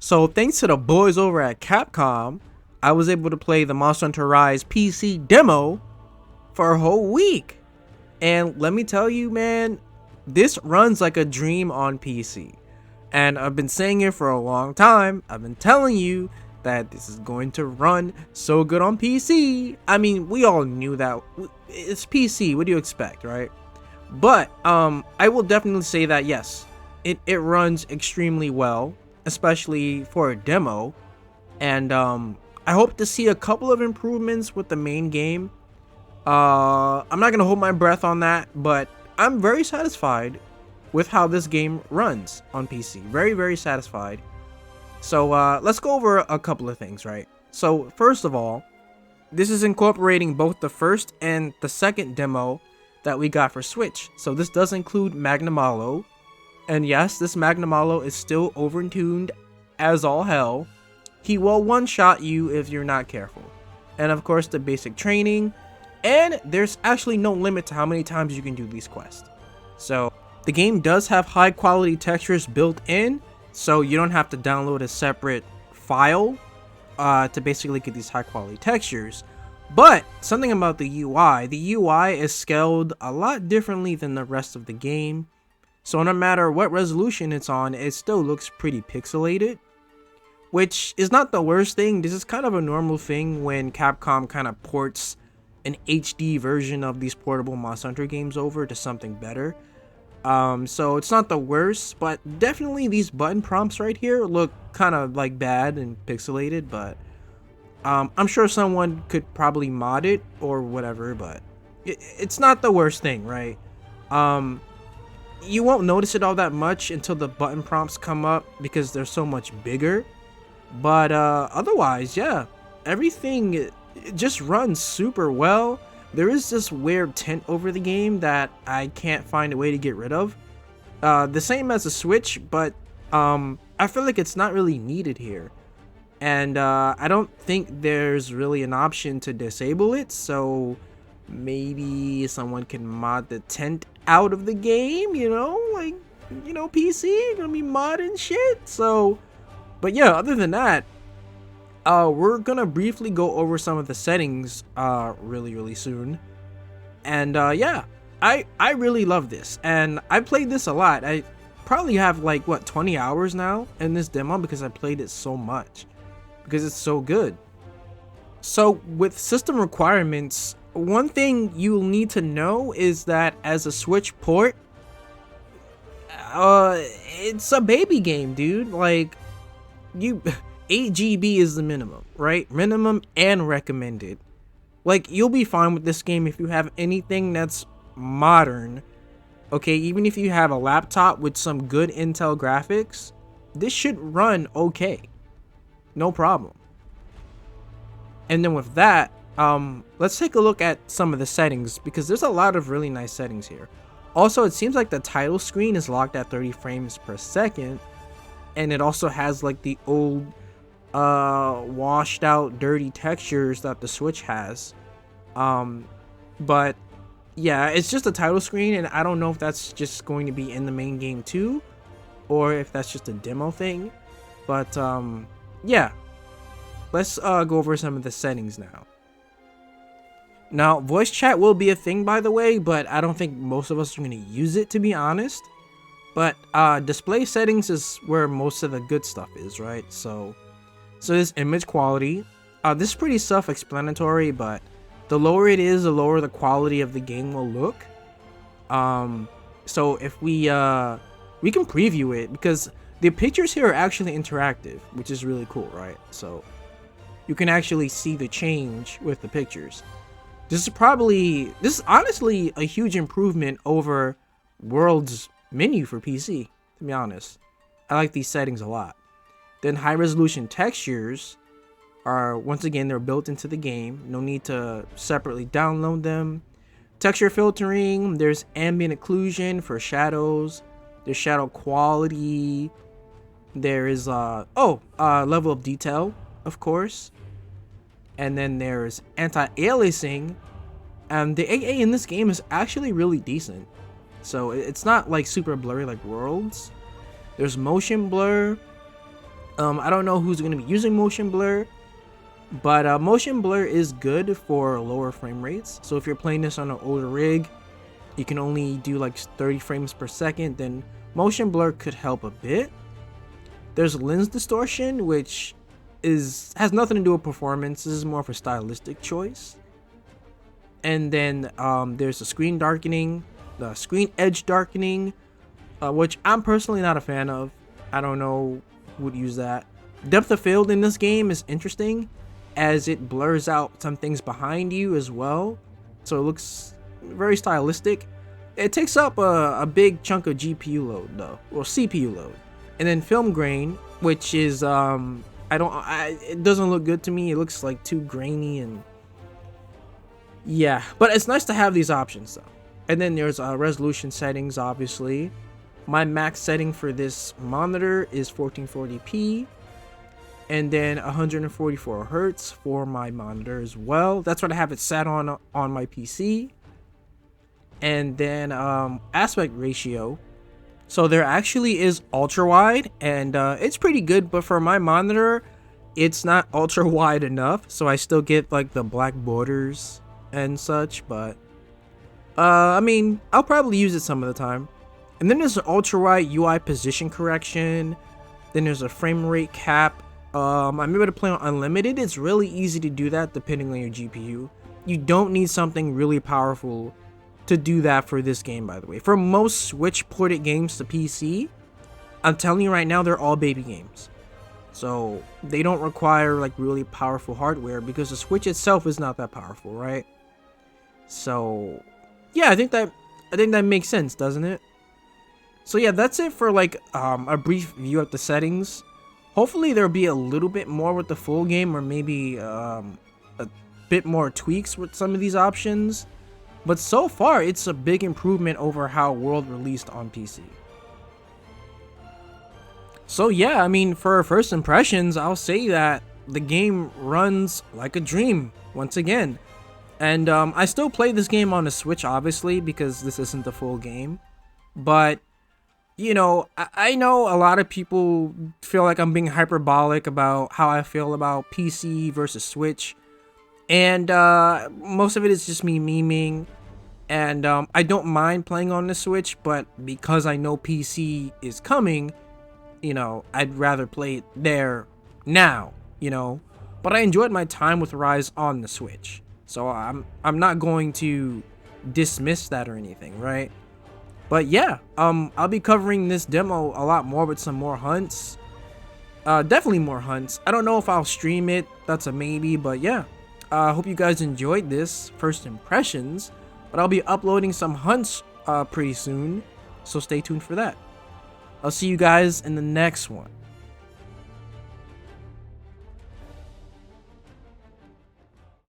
So thanks to the boys over at Capcom, I was able to play the Monster Hunter Rise PC demo for a whole week. And let me tell you, man, this runs like a dream on PC. And I've been saying it for a long time. I've been telling you that this is going to run so good on PC. I mean, we all knew that. It's PC. What do you expect, right? But I will definitely say that yes, it runs extremely well, especially for a demo. And I hope to see a couple of improvements with the main game. I'm not gonna hold my breath on that, but I'm very satisfied with how this game runs on PC. Very, very satisfied. So let's go over a couple of things, right? So first of all, this is incorporating both the first and the second demo that we got for Switch. So this does include Magnamalo. And yes, this Magnamalo is still overtuned as all hell. He will one-shot you if you're not careful. And of course, the basic training. And there's actually no limit to how many times you can do these quests. So the game does have high quality textures built in, so you don't have to download a separate file to basically get these high quality textures. But something about the UI is scaled a lot differently than the rest of the game. So no matter what resolution it's on, it still looks pretty pixelated, which is not the worst thing. This is kind of a normal thing when Capcom kind of ports an HD version of these portable Monster Hunter games over to something better. So it's not the worst, but definitely these button prompts right here look kind of like bad and pixelated, but I'm sure someone could probably mod it or whatever, but it's not the worst thing, right? You won't notice it all that much until the button prompts come up because they're so much bigger. But otherwise, yeah, everything it just runs super well. There is this weird tint over the game that I can't find a way to get rid of. The same as the Switch, but I feel like it's not really needed here. And I don't think there's really an option to disable it, so maybe someone can mod the tint out of the game, you know, like, you know, PC gonna be modding shit. So, but yeah, other than that, we're gonna briefly go over some of the settings really soon. And yeah, I really love this, and I played this a lot. I probably have like what 20 hours now in this demo because I played it so much because it's so good. So with system requirements, one thing you'll need to know is that as a Switch port, it's a baby game, dude. Like, 8 GB is the minimum, right? Minimum and recommended. Like, you'll be fine with this game if you have anything that's modern. Okay, even if you have a laptop with some good Intel graphics, this should run okay. No problem. And then with that, let's take a look at some of the settings because there's a lot of really nice settings here. Also, it seems like the title screen is locked at 30 frames per second, and it also has like the old washed out dirty textures that the Switch has. But yeah, it's just a title screen, and I don't know if that's just going to be in the main game too, or if that's just a demo thing. But yeah, let's go over some of the settings now. Now, voice chat will be a thing, by the way, but I don't think most of us are going to use it, to be honest. But display settings is where most of the good stuff is, right? So this image quality. This is pretty self-explanatory, but the lower it is, the lower the quality of the game will look. So if we can preview it because the pictures here are actually interactive, which is really cool, right? So you can actually see the change with the pictures. This is honestly a huge improvement over World's menu for PC, to be honest. I like these settings a lot. Then high resolution textures are, once again, they're built into the game. No need to separately download them. Texture filtering, there's ambient occlusion for shadows. There's shadow quality. There is level of detail, of course. And then there's anti-aliasing, and the AA in this game is actually really decent. So it's not like super blurry like Worlds. There's motion blur. I don't know who's going to be using motion blur, but motion blur is good for lower frame rates. So if you're playing this on an older rig, you can only do like 30 frames per second, then motion blur could help a bit. There's lens distortion, which has nothing to do with performance. This is more of a stylistic choice. And then there's the screen darkening, the screen edge darkening, which I'm personally not a fan of. I don't know who would use that. Depth of field in this game is interesting, as it blurs out some things behind you as well, so it looks very stylistic. It takes up a big chunk of GPU load though, or CPU load. And then film grain, which is it doesn't look good to me. It looks like too grainy, and yeah, but it's nice to have these options though. And then there's resolution settings. Obviously, my max setting for this monitor is 1440p, and then 144 hertz for my monitor as well. That's what I have it set on my PC. And then aspect ratio. So there actually is ultra wide, and it's pretty good, but for my monitor, it's not ultra wide enough. So I still get like the black borders and such, but I mean, I'll probably use it some of the time. And then there's an ultra wide UI position correction. Then there's a frame rate cap. I'm able to play on unlimited. It's really easy to do that depending on your GPU. You don't need something really powerful to do that for this game, by the way. For most Switch ported games to PC, I'm telling you right now, they're all baby games. So they don't require like really powerful hardware because the Switch itself is not that powerful, right? So yeah, I think that makes sense, doesn't it? So yeah, that's it for like a brief view of the settings. Hopefully there'll be a little bit more with the full game, or maybe a bit more tweaks with some of these options. But so far, it's a big improvement over how World released on PC. So yeah, I mean, for first impressions, I'll say that the game runs like a dream, once again. And I still play this game on the Switch, obviously, because this isn't the full game. But, you know, I know a lot of people feel like I'm being hyperbolic about how I feel about PC versus Switch. And most of it is just me memeing. And I don't mind playing on the Switch, but because I know PC is coming, you know, I'd rather play it there now, you know. But I enjoyed my time with Rise on the Switch, so I'm not going to dismiss that or anything, right? But yeah, I'll be covering this demo a lot more with some more hunts. Definitely more hunts. I don't know if I'll stream it. That's a maybe, but yeah. I hope you guys enjoyed this first impressions. But I'll be uploading some hunts pretty soon, so stay tuned for that. I'll see you guys in the next one.